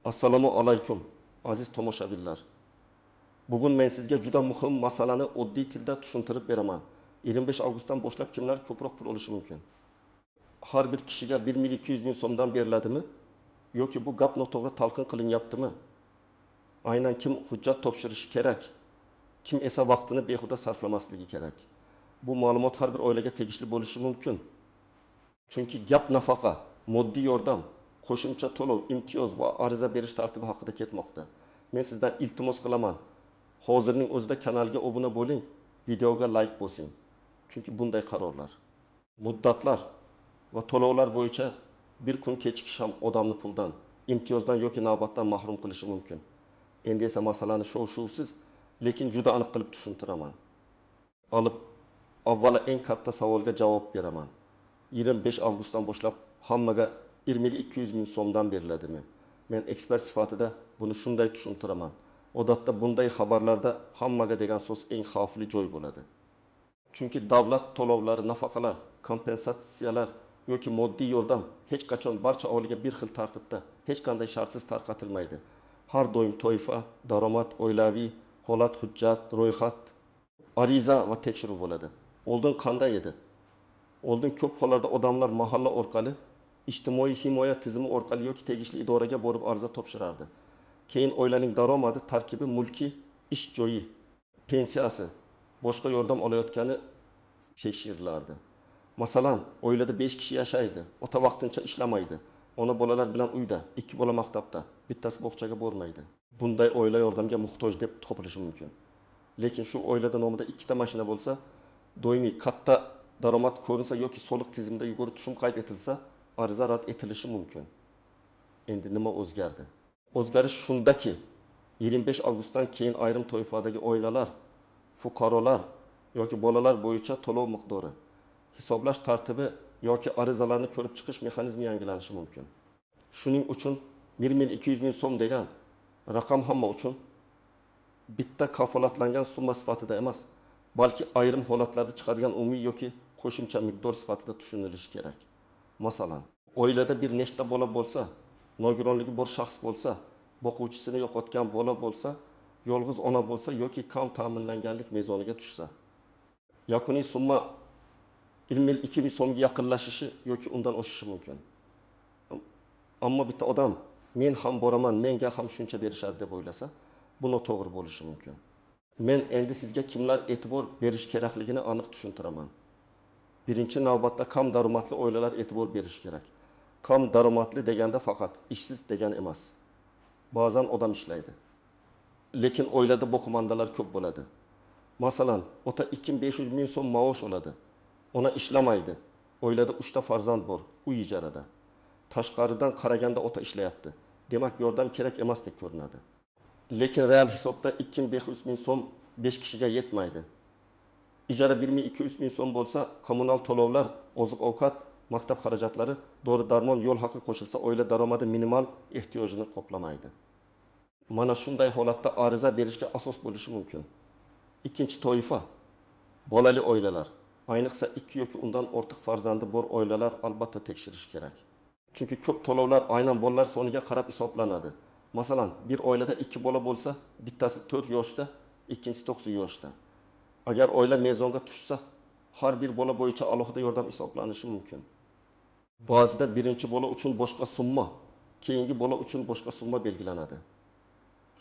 Assalomu alaykum, aziz tomoshabinlar. Bugun men sizga juda muhim masalani oddiy tilda tushuntirib beraman. 25 avgustdan boshlab kimlar ko'proq pul olishi mumkin? Har bir kishiga 1.200.000 so'mdan beriladimi? Yoki bu gap noto'g'ri talqin qilinyaptimi? Aynan kim hujjat topshirishi kerak? Kim esa vaqtini behuda sarflamasligi kerak? Bu ma'lumot har bir oilaga tegishli bo'lishi mumkin. Chunki gap nafaqa, moddiy yordam, qo'shimcha to'lov, imtiyoz va ariza berish tartibi haqida ketmoqda. Men sizdan iltimos qilaman. Hozirning o'zida kanalga obuna bo'ling, videoga like bosing. Chunki bunday qarorlar, muddatlar va to'lovlar bo'yicha bir kun kechikish ham odamni puldan, imtiyozdan yoki navbatdan mahrum qilishi mumkin. Endi esa masalani shov-shuvsiz, lekin juda aniq qilib tushuntiraman. Avvalo eng katta savolga javob beraman. 25 avgustdan boshlab hammaga 1.200.000 so'mdan beriladimi? Men ekspert sifatida buni shunday tushuntiraman. Odatda bunday xabarlarda hammaga degan so'z eng xavfli joy bo'ladi. Chunki davlat to'lovlari, nafaqalar, kompensatsiyalar yoki moddiy yordam hech qachon barcha oilaga bir xil tartibda, hech qanday shartsiz tarqatilmaydi. Har doim toifa, daromad, oilaviy, holat, hujjat, ro'yxat, ariza va tekshiruv bo'ladi. Oldin qanday edi? Oldin ko'p hollarda odamlar mahalla orqali, ijtimoiy himoya tizimi orqali yoki tegishli idoraga borib ariza topshirardi. Keyin oilaning daromadi, tarkibi, mulki, ish joyi, pensiyasi, boshqa yordam olayotgani tekshirilardi. Masalan, oilada 5 kishi yashaydi, ota vaqtincha ishlamaydi, ona bolalar bilan uyda, 2 bola maktabda, bittasi bog'chaga bormaydi. Bunday oila yordamga muhtoj deb topilishi mumkin. Lekin shu oilada nomida 2 ta mashina bo'lsa, doimiy katta daromad ko'rinsa yoki soliq tizimida yuqori tushum qayd etilsa, ariza rad etilishi mumkin. Endi nima o'zgardi? O'zgarish shundaki, 25 avgustdan keyin ayrim toifadagi oilalar, fuqarolar yoki bolalar bo'yicha to'lov miqdori, hisoblash tartibi yoki arizalarni ko'rib chiqish mexanizmi yangilanishi mumkin. Shuning uchun 1.200.000 so'm degan raqam hamma uchun bitta kafolatlangan summa sifatida emas, balki ayrim holatlarda chiqadigan umumiy yoki qo'shimcha miqdor sifatida tushunilishi kerak. Masalan, oilada bir nechta bola bo'lsa, nogironligi bor shaxs bo'lsa, boquvchisini yo'qotgan bola bo'lsa, yolg'iz ona bo'lsa yoki kam ta'minlanganlik mezoniga tushsa, yakuniy summa 22.000 so'mga yaqinlashishi yoki undan oshishi mumkin. Ammo bitta odam men ham boraman, menga ham shuncha berishadi deb o'ylasa, bu noto'g'ri bo'lishi mumkin. Men endi sizga kimlar e'tibor berish kerakligini aniq tushuntiraman. Birinchi navbatda kam daromadli oilalar e'tibor berish kerak. Kam daromadli deganda faqat ishsiz degan emas. Ba'zan odam ishlaydi. Lekin oilada boqmandalar ko'p bo'ladi. Masalan, ota 2.500.000 so'm maosh oladi. Ona ishlamaydi. Oilada 3 ta farzand bor, uy ijarada. Tashqaridan qaraganda ota ishlayapti. Demak, yordam kerak emasdek ko'rinadi. Lekin real hisobda 2.500.000 so'm 5 kishiga yetmaydi. Ijara 1.200.000 so'm bo'lsa, kommunal to'lovlar, oziq-ovqat, maktab xarajatlari, dori-darmon, yo'l haqi qo'shilsa, oila daromadi minimal ehtiyojini qoplamaydi. Mana shunday holatda ariza berishga asos bo'lishi mumkin. Ikkinchi toifa, bolali oilalar. Ayniqsa 2 yoki undan ortiq farzandi bor oilalar albatta tekshirish kerak. Chunki ko'p to'lovlar aynan bolalar soniga qarab hisoblanadi. Masalan, bir oilada 2 bola bo'lsa, bittasi 4 yoshda, ikkinchisi 9 yoshda. Agar oila mezonga tushsa, har bir bola bo'yicha alohida yordam hisoblanishi mumkin. Ba'zida birinchi bola uchun boshqa summa, keyingi bola uchun boshqa summa belgilanadi.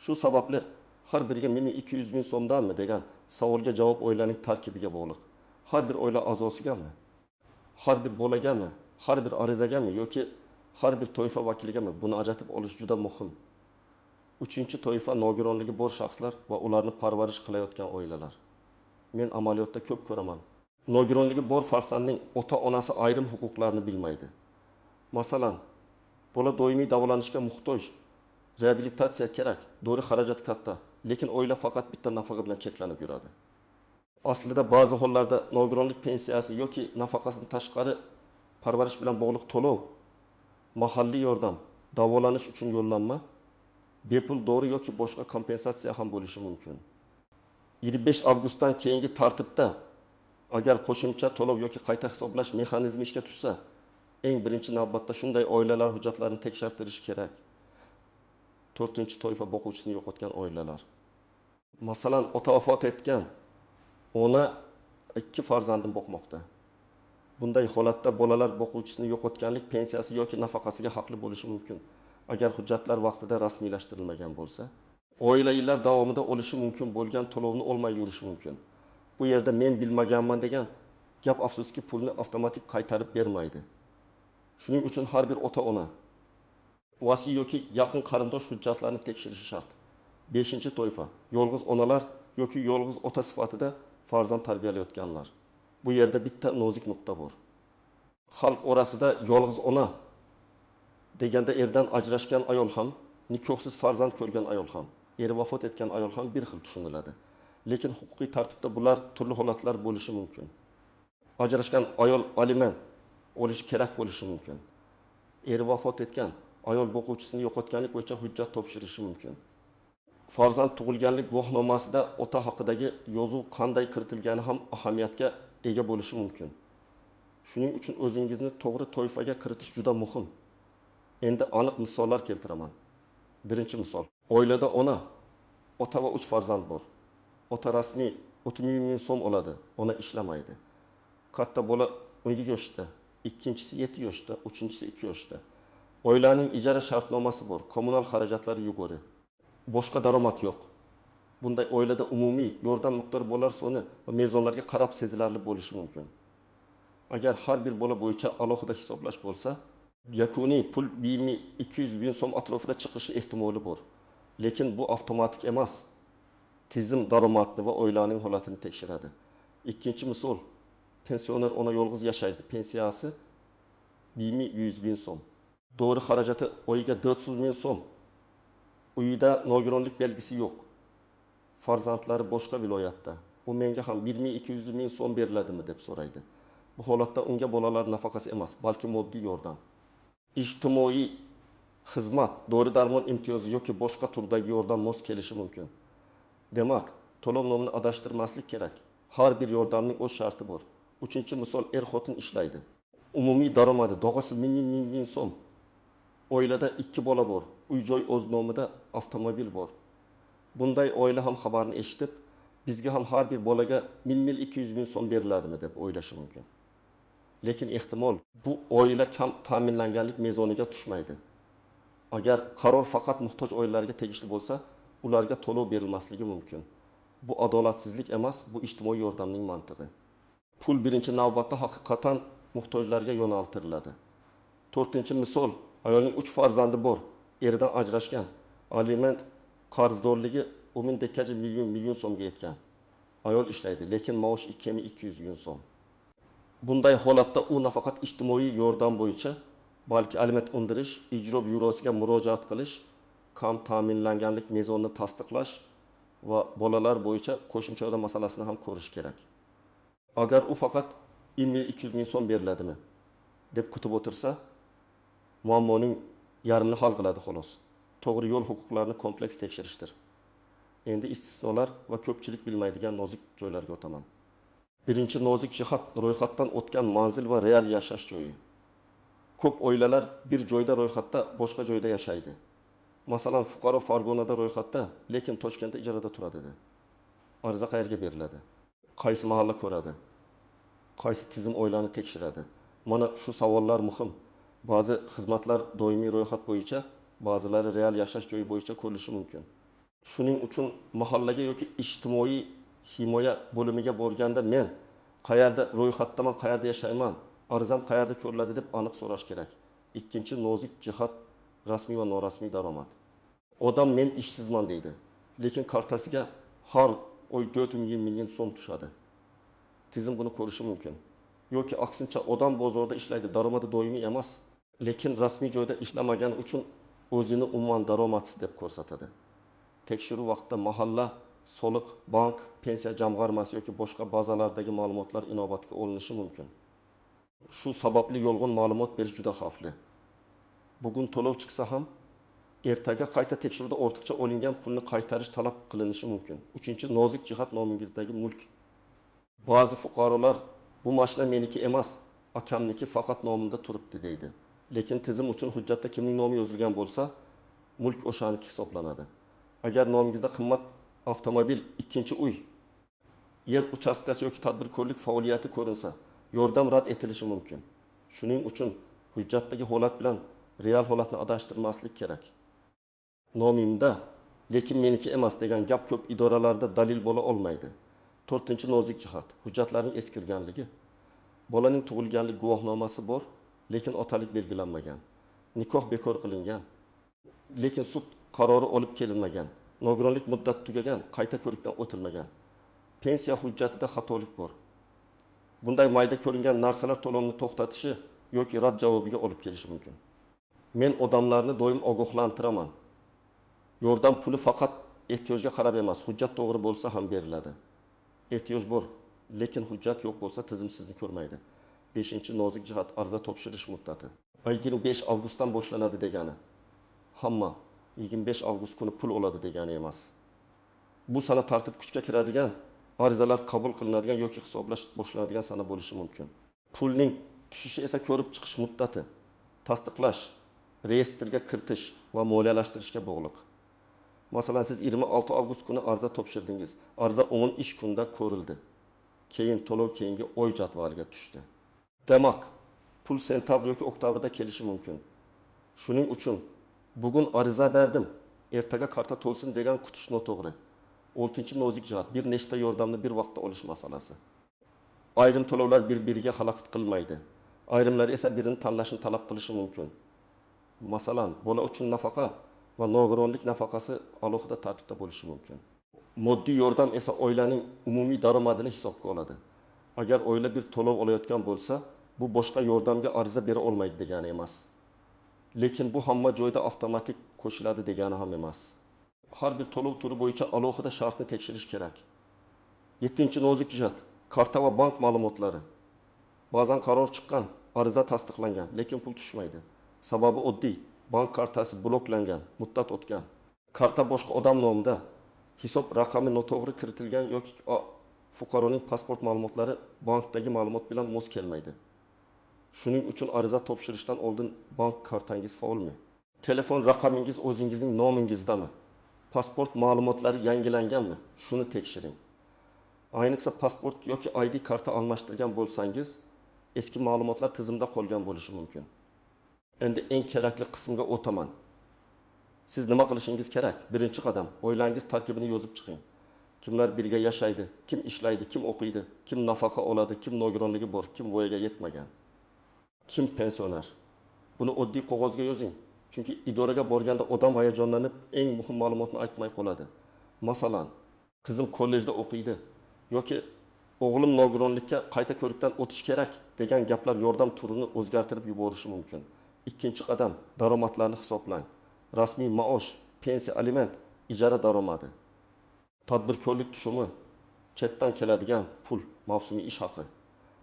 Shu sababli har biriga 1.200.000 so'mdanmi degan savolga javob oilaning tarkibiga bog'liq. Har bir oila a'zosigami? Har bir bolagami? Har bir arizagami yoki har bir toifa vakiligami? Buni ajratib olish juda muhim. Uchinchi toifa nogironligi bor shaxslar va ularni parvarish qilayotgan oilalar. Men amaliyotda ko'p ko'raman. Nogironligi bor farzandning ota-onasi ayrim huquqlarini bilmaydi. Masalan, bola doimiy davolanishga muhtoj, reabilitatsiya kerak, dori xarajat katta, lekin oila faqat bitta nafaqa bilan cheklanib yuradi. Aslida ba'zi hollarda nogironlik pensiyasi yoki nafaqasidan tashqari parvarish bilan bog'liq to'lov, mahalliy yordam, davolanish uchun yo'llanma, bepul dori yoki boshqa kompensatsiya ham bo'lishi mumkin. 25 avgustdan keyingi tartibda agar qo'shimcha to'lov yoki qayta hisoblash mexanizmi ishga tushsa, eng birinchi navbatda shunday oilalar hujjatlarini tekshirtirish kerak. 4-chi toifa boquvchisini yo'qotgan oilalar. Masalan, ota vafot etgan, ona 2 farzandini boqmoqda. Bunday holatda bolalar boquvchisini yo'qotganlik pensiyasi yoki nafaqasiga haqli bo'lishi mumkin. Agar hujjatlar vaqtida rasmiylashtirilmagan bo'lsa, oila yillar davomida olishi mumkin bo'lgan to'lovni olmay yurishi mumkin. Bu yerda men bilmaganman degan gap afsuski pulni avtomatik qaytarib bermaydi. Shuning uchun har bir ota-ona vasiy yoki yaqin qarindosh hujjatlarini tekshirishi shart. 5-toifa yolg'iz onalar yoki yolg'iz ota sifatida farzand tarbiyalayotganlar. Bu yerda bitta nozik nuqta bor. Xalq orasida yolg'iz ona deganda erdan ajrashgan ayol ham, nikohsiz farzand ko'rgan ayol ham, eri vafot etgan ayol ham bir xil tushuniladi. Lekin huquqiy tartibda bular turli holatlar bo'lishi mumkin. Ajrashgan ayol aliment olishi kerak bo'lishi mumkin. Eri vafot etgan ayol boquvchisini yo'qotganlik bo'yicha hujjat topshirishi mumkin. Farzand tug'ilganlik guvohnomasida ota haqidagi yozuv qanday kiritilgani ham ahamiyatga ega bo'lishi mumkin. Shuning uchun o'zingizni to'g'ri toifaga kiritish juda muhim. Endi aniq misollar keltiraman. Birinchi misol. Oilada ona, ota va 3 farzand bor. Ota rasmiy 30 ming so'm oladi, ona ishlamaydi. Katta bola 17 yoshda, ikkinchisi 7 yoshda, uchinchisi 2 yoshda. Oilaning ijara shartnomasi bor, kommunal xarajatlari yuqori. Boshqa daromad yo'q. Bunday oilada umumiy yordam miqdori bolalar soni va mezonlarga qarab sezilarli bo'lishi mumkin. Agar har bir bola bo'yicha alohida hisoblash bo'lsa, yakuniy pul 200 ming so'm atrofida chiqishi ehtimoli bor. Lekin bu avtomatik emas. Tizim daromadni va oilaning holatini tekshiradi. Ikkinchi misol, pensioner ona yolg'iz yashaydi. Pensiyasi 100 ming so'm. Dori xarajati oyiga 400 ming so'm. Uyida nogironlik belgisi yo'q. Farzandlari boshqa viloyatda. U menga ham 1200 ming so'm beriladimi deb so'raydi. Bu holatda unga bolalar nafaqasi emas, balki moddiy yordam, ijtimoiy xizmat, dori-darmon imtiyozi yoki boshqa turdagi yordam mos kelishi mumkin. Demak, to'lov nomini adashtirmaslik kerak. Har bir yordamning o'z sharti bor. 3-misol, er-xotin ishlaydi. Umumiy daromadi dog'asi ming so'm. Oilada 2 bola bor. Uy-joy o'z nomida, avtomobil bor. Bunday oila ham xabarni eshitib, bizga ham har bir bolaga 200 ming so'm beriladimi deb o'ylashi mumkin. Lekin ehtimol bu oila kam ta'minlanganlik mezoniga tushmaydi. Agar qaror faqat muhtoj oilalarga tegishli bo'lsa, ularga to'lov berilmasligi mumkin. Bu adolatsizlik emas, bu ijtimoiy yordamning mantig'i. Pul birinchi navbatda haqiqatan muhtojlarga yo'naltiriladi. 4-misol, ayolning 3 farzandi bor, eridan ajrashgan, aliment qarzdorligi 10 million so'mga yetgan. Ayol ishlaydi, lekin maosh 2200 ming so'm. Bunday holatda u nafaqat ijtimoiy yordam bo'yicha, balki aliment undirish, ijro byurosiga murojaat qilish, kam ta'minlanganlik mezonini tasdiqlash va bolalar bo'yicha qo'shimcha yordam masalasini ham ko'rish kerak. Agar u faqat 200 ming so'm beriladimi deb kutib o'tirsa, muammoning yarmini hal qiladi xolos. To'g'ri yo'l huquqlarini kompleks tekshirishdir. Endi istisnolar va ko'pchilik bilmaydigan nozik joylarga o'taman. Birinchi nozik jihat ro'yxatdan o'tgan manzil va real yashash joyi. Ko'p oilalar bir joyda ro'yxatda, boshqa joyda yashaydi. Masalan, fuqaro Farg'onada ro'yxatda, lekin Toshkentda ijarada turadi. Ariza qayerga beriladi? Qaysi mahalla ko'radi? Qaysi tizim oilani tekshiradi? Mana shu savollar muhim. Ba'zi xizmatlar doimiy ro'yxat bo'yicha, ba'zilari real yashash joyi bo'yicha ko'rilishi mumkin. Shuning uchun mahallaga yoki ijtimoiy himoya bo'limiga borganda men qayerda ro'yxatdaman, qayerda yashayman, arizam qayerda ko'riladi deb aniq so'rash kerak. Ikkinchi nozik jihat rasmiy va norasmiy daromad. Odam men ishsizman deydi, lekin kartasiga har oy 400 ming so'm tushadi. Tizim buni ko'rishi mumkin. Yoki aksincha odam bozorda ishlaydi, daromadi doimiy emas, lekin rasmiy joyda ishlamagani uchun o'zini umuman daromadsiz deb ko'rsatadi. Tekshiruv vaqtida mahalla, soliq, bank, pensiya jamg'armasi yoki boshqa bazalardagi ma'lumotlar inobatga olinishi mumkin. Shu sababli yolg'on ma'lumot berish juda xavfli. Bugun to'lov chiqsa ham, ertaga qayta tekshiruvda ortiqcha olingan pulni qaytarish talab qilinishi mumkin. 3-nozik jihat nomingizdagi mulk. Ba'zi fuqarolar bu mashina meniki emas, akamniki faqat nomimda turibdi deydi. Lekin tizim uchun hujjatda kimning nomi yozilgan bo'lsa, mulk o'shaniki hisoblanadi. Agar nomingizda qimmat avtomobil, ikkinchi uy, yer uchastkasi yoki tadbirkorlik faoliyati ko'rinsa, yordam rad etilishi mumkin. Shuning uchun hujjatdagi holat bilan real holatni adashtirmaslik kerak. Nomimda, lekin meniki emas degan gap ko'p idoralarda dalil bo'la olmaydi. 4-nozik jihat, hujjatlarning eskirganligi. Bolaning tug'ilganlik guvohnomasi bor, lekin otalik belgilanmagan. Nikoh bekor qilingan, lekin sud qarori olib kelinmagan. Nogironlik muddati tugagan, qayta ko'rikdan o'tilmagan. Pensiya hujjatida xatolik bor. Bunday mayda ko'ringan narsalar to'lovni to'xtatishi yoki rad javobiga olib kelishi mumkin. Men odamlarni doim ogohlantiraman. Yordam puli faqat ehtiyojga qarab emas, hujjat to'g'ri bo'lsa ham beriladi. Ehtiyoj bor, lekin hujjat yo'q bo'lsa tizim sizni ko'rmaydi. 5-nozik jihat, ariza topshirish muddati. 25 avgustdan boshlanadi degani. Hamma 25 avgust kuni pul oladi degani emas. Bu sana tartib kuchga kiradigan, arizalar qabul qilinadigan yoki hisoblash boshlanadigan sana bo'lishi mumkin. Pulning tushishi esa ko'rib chiqish muddati, tasdiqlash, reyestrga kiritish va moliyalashtirishga bog'liq. Masalan, siz 26 avgust kuni ariza topshirdingiz. Ariza 10 ish kunida ko'rildi. Keyin to'lov keyingi oy jadvaliga tushdi. Demak, pul sentabr yoki oktabrda kelishi mumkin. Shuning uchun bugun ariza berdim, ertaga karta to'lsin degan kutish noto'g'ri. 6-nozik jihat, bir nechta yordamni bir vaqtda olish masalasi. Ayrim to'lovlar bir-biriga xalaqit qilmaydi. Ayrimlar esa birini tanlashni talab qilishi mumkin. Masalan, bola uchun nafaqa va nogironlik nafaqasi alohida tartibda bo'lishi mumkin. Moddiy yordam esa oilaning umumiy daromadini hisobga oladi. Agar oila bir to'lov olayotgan bo'lsa, bu boshqa yordamga ariza bera olmaydi degani emas. Lekin bu hamma joyda avtomatik qo'shiladi degani ham emas. Har bir to'lov turi bo'yicha alohida shartni tekshirish kerak. 7-nozik jihat, karta va bank ma'lumotlari. Ba'zan qaror chiqqan, ariza tasdiqlangan, lekin pul tushmaydi. Sababi oddiy, bank kartasi bloklangan, muddat o'tgan. Karta boshqa odam nomida, hisob raqami noto'g'ri kiritilgan yoki fuqaroning pasport ma'lumotlari bankdagi ma'lumot bilan mos kelmaydi. Shuning uchun ariza topshirishdan oldin bank kartangiz faolmi? Telefon raqamingiz o'zingizning nomingizdami? Pasport ma'lumotlari yangilanganmi? Shuni tekshiring. Ayniqsa pasport yoki ID karta almashtirgan bo'lsangiz, eski ma'lumotlar tizimda qolgan bo'lishi mumkin. Endi eng kerakli qismga o'taman. Siz nima qilishingiz kerak? Birinchi qadam, oilangiz tarkibini yozib chiqing. Kimlar birga yashaydi, kim ishlaydi, kim o'qiydi, kim nafaqa oladi, kim nogironligi bor, kim voyaga yetmagan, kim pensioner. Buni oddiy qog'ozga yozing. Chunki idoraga borganda odam hayajonlanib, eng muhim ma'lumotni aytmay qoladi. Masalan, qizim kollejda o'qiydi yoki o'g'lim nogironlikka qayta ko'rikdan o'tish kerak degan gaplar yordam turini o'zgartirib yuborishi mumkin. Ikkinchi qadam, daromadlarni hisoblang. Rasmiy maosh, pensiya, aliment, ijara daromadi, tadbirkorlik tushumi, chetdan keladigan pul, mavsumiy ish haqi.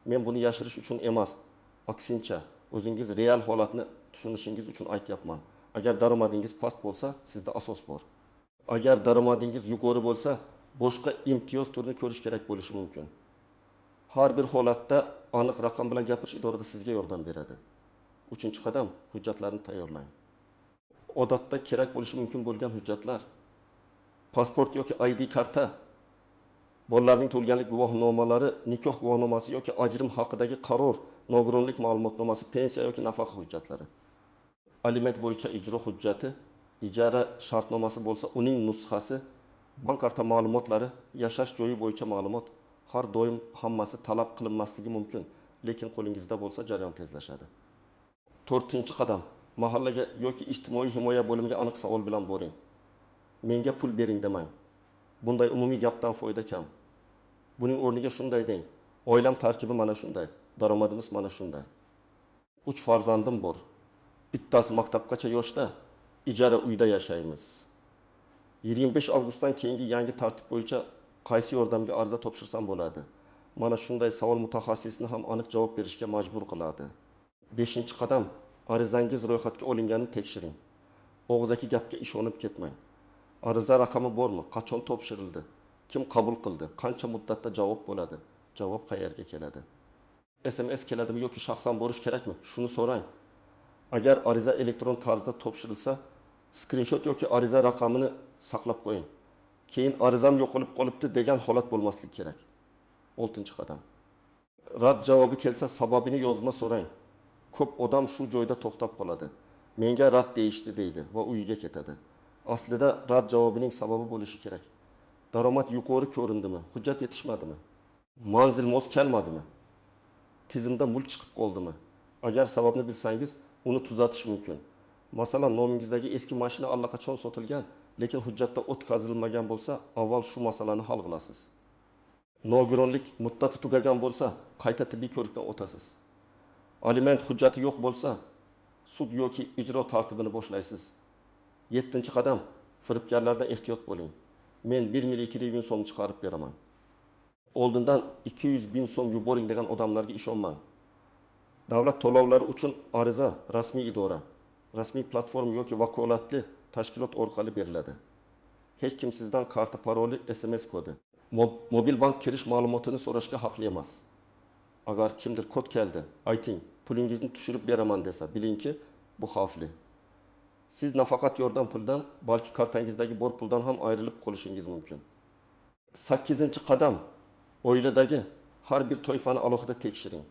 Men buni yashirish uchun emas, aksincha, o'zingiz real holatni tushunishingiz uchun aytyapman. Agar daromadingiz past bo'lsa, sizda asos bor. Agar daromadingiz yuqori bo'lsa, boshqa imtiyoz turini ko'rish kerak bo'lishi mumkin. Har bir holatda aniq raqam bilan gapirish idorada sizga yordam beradi. 3-qadam, hujjatlarni tayyorlang. Odatda kerak bo'lishi mumkin bo'lgan hujjatlar: pasport yoki ID karta, bolalarning tug'ilganlik guvohnomalari, nikoh guvohnomasi yoki ajrim haqidagi qaror, nogironlik ma'lumotnomasi, pensiya yoki nafaqa hujjatlari. Aliment bo'yicha ijro hujjati, ijara shartnomasi bo'lsa, uning nusxasi, bank karta ma'lumotlari, yashash joyi bo'yicha ma'lumot. Har doim hammasi talab qilinmasligi mumkin, lekin qo'lingizda bo'lsa jarayon tezlashadi. 4-qadam, mahallaga yoki ijtimoiy himoya bo'limiga aniq savol bilan boring. Menga pul bering demang. Bunday umumiy gapdan foyda kam. Buning o'rniga shunday deng: oilam tarkibi mana shunday, daromadimiz mana shunday. 3 farzandim bor. Bittasi maktabgacha yoshda, ijara uyda yashaymiz. 25 avgustdan keyingi yangi tartib bo'yicha qaysi yordamga ariza topshirsam bo'ladi? Mana shunday savol mutaxassisni ham aniq javob berishga majbur qiladi. 5-qadam, arizangiz ro'yxatga olinganini tekshiring. Og'zaki gapga ishonib ketmang. Ariza raqami bormi? Qachon topshirildi? Kim qabul qildi? Qancha muddatda javob bo'ladi? Javob qayerga keladi? SMS keladimi yoki shaxsan borish kerakmi? Shuni so'rang. Agar ariza elektron tarzda topshirilsa, Screenshot yoki ariza raqamini saqlab qo'ying. Keyin arizam yo'qolib qolibdi degan holat bo'lmasligi kerak. 6-qadam. Rad javobi kelsa sababini yozma so'rang. Ko'p odam shu joyda to'xtab qoladi. Menga rad deyishdi deydi va uyiga ketadi. Aslida rad javobining sababi bo'lishi kerak. Daromad yuqori ko'rindimi? Hujjat yetishmadimi? Manzil mos kelmadimi? Tizimda mulk chiqib qoldimi? Agar sababni bilsangiz, uni tuzatish mumkin. Masalan, nomingizdagi eski mashina allaqachon sotilgan, lekin hujjatda o'tkazilmagan bo'lsa, avval shu masalani hal qilasiz. Nogironlik muddati tugagan bo'lsa, qayta tibbiy ko'rikdan o'tasiz. Aliment hujjati yo'q bo'lsa, sud yoki ijro tartibini boshlaysiz. 7-qadam, firibgarlardan ehtiyot bo'ling. Men 1.200.000 so'm chiqarib beraman. Oldindan 200.000 so'm yuboring degan odamlarga ishonmang. Davlat to'lovlari uchun ariza rasmiy idora, rasmiy platforma yoki vakolatli tashkilot orqali beriladi. Hech kim sizdan karta paroli, SMS kodi, mobil bank kirish ma'lumotini so'rashga haqli emas. Agar kimdir kod keldi, ayting, pulingizni tushirib beraman desa, bilingki, bu xavfli. Siz nafaqat yordam puldan, balki kartangizdagi bor puldan ham ayrilib qolishingiz mumkin. 8-qadam, oiladagi har bir toifani alohida tekshiring.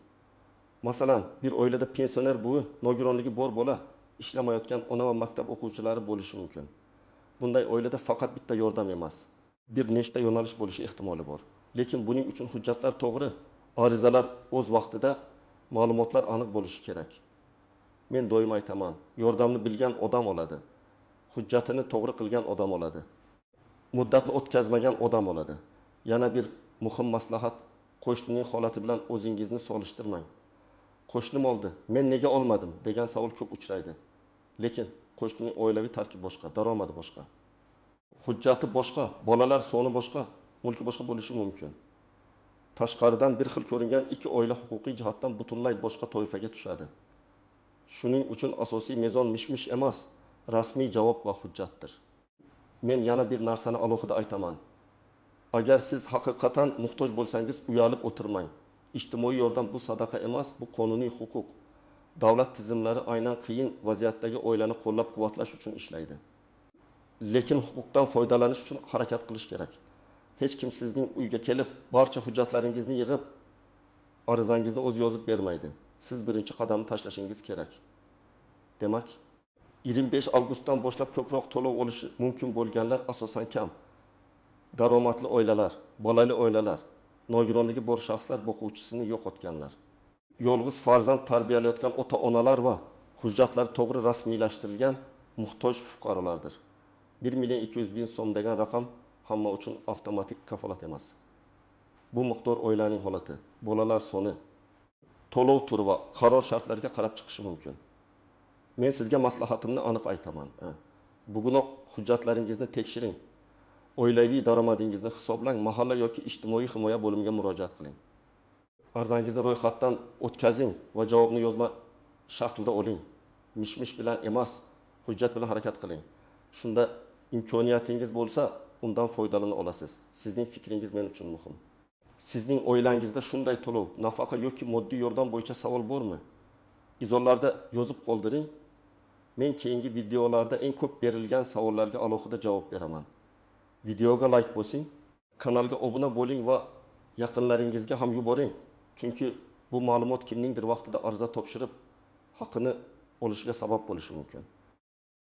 Masalan, bir oilada pensioner buvi, nogironligi bor bola, ishlamayotgan ona va maktab o'quvchilari bo'lishi mumkin. Bunday oilada faqat bitta yordam emas, bir nechta yo'nalish bo'lishi ehtimoli bor. Lekin buning uchun hujjatlar to'g'ri, arizalar o'z vaqtida, ma'lumotlar aniq bo'lishi kerak. Men doim aytaman, yordamni bilgan odam oladi. Hujjatini to'g'ri qilgan odam oladi. Muddatni o'tkazmagan odam oladi. Yana bir muhim maslahat, qo'shnining holati bilan o'zingizni solishtirmang. Qo'shnim oldi, men nega olmadim degan savol ko'p uchraydi. Lekin qo'shnining oilaviy tarkibi boshqa, daromadi boshqa. Hujjati boshqa, bolalar soni boshqa, mulki boshqa bo'lishi mumkin. Tashqaridan bir xil ko'ringan ikki oila huquqiy jihatdan butunlay boshqa toifaga tushadi. Shuning uchun asosiy mezon mish-mish emas, rasmiy javob va hujjatdir. Men yana bir narsani alohida aytaman. Agar siz haqiqatan muhtoj bo'lsangiz, uyalib o'tirmang. Ijtimoiy yordam bu sadaqa emas, bu qonuniy huquq. Davlat tizimlari aynan qiyin vaziyatdagi oilani qo'llab-quvvatlash uchun ishlaydi. Lekin huquqdan foydalanish uchun harakat qilish kerak. Hech kim sizning uyga kelib, barcha hujjatlaringizni yig'ib, arizangizni o'zi yozib bermaydi. Siz birinchi qadamni tashlashingiz kerak. Demak, 25 avgustdan boshlab ko'proq to'lov olishi mumkin bo'lganlar asosan kam. Daromadli oilalar, bolali oilalar, nogironligi bor shaxslar boquvchisini yo'qotganlar. Yolg'iz farzand tarbiyalayotgan ota-onalar va hujjatlari to'g'ri rasmiylashtirilgan muhtoj fuqarolardir. 1.200.000 so'm degan raqam hamma uchun avtomatik kafolat emas. Bu miqdor oilaning holati, bolalar soni, to'lov turi va qaror shartlariga qarab chiqishi mumkin. Men sizga maslahatimni aniq aytaman. Bugunoq hujjatlaringizni tekshiring. Oilaviy daromadingizni hisoblang, mahalla yoki ijtimoiy himoya bo'limiga murojaat qiling. Arizangizni ro'yxatdan o'tkazing va javobni yozma shaklida oling. Mish-mish bilan emas, hujjat bilan harakat qiling. Shunda imkoniyatingiz bo'lsa, undan foydalana olasiz. Sizning fikringiz men uchun muhim. Sizning oilangizda shunday to'lov, nafaqa yoki moddiy yordam bo'yicha savol bormi? Izohlarda yozib qoldiring. Men keyingi videolarda eng ko'p berilgan savollarga alohida javob beraman. Videoga like bosing, kanalga obuna bo'ling va yaqinlaringizga ham yuboring. Chunki bu ma'lumot kimningdir vaqtida ariza topshirib, haqqini olishiga sabab bo'lishi mumkin.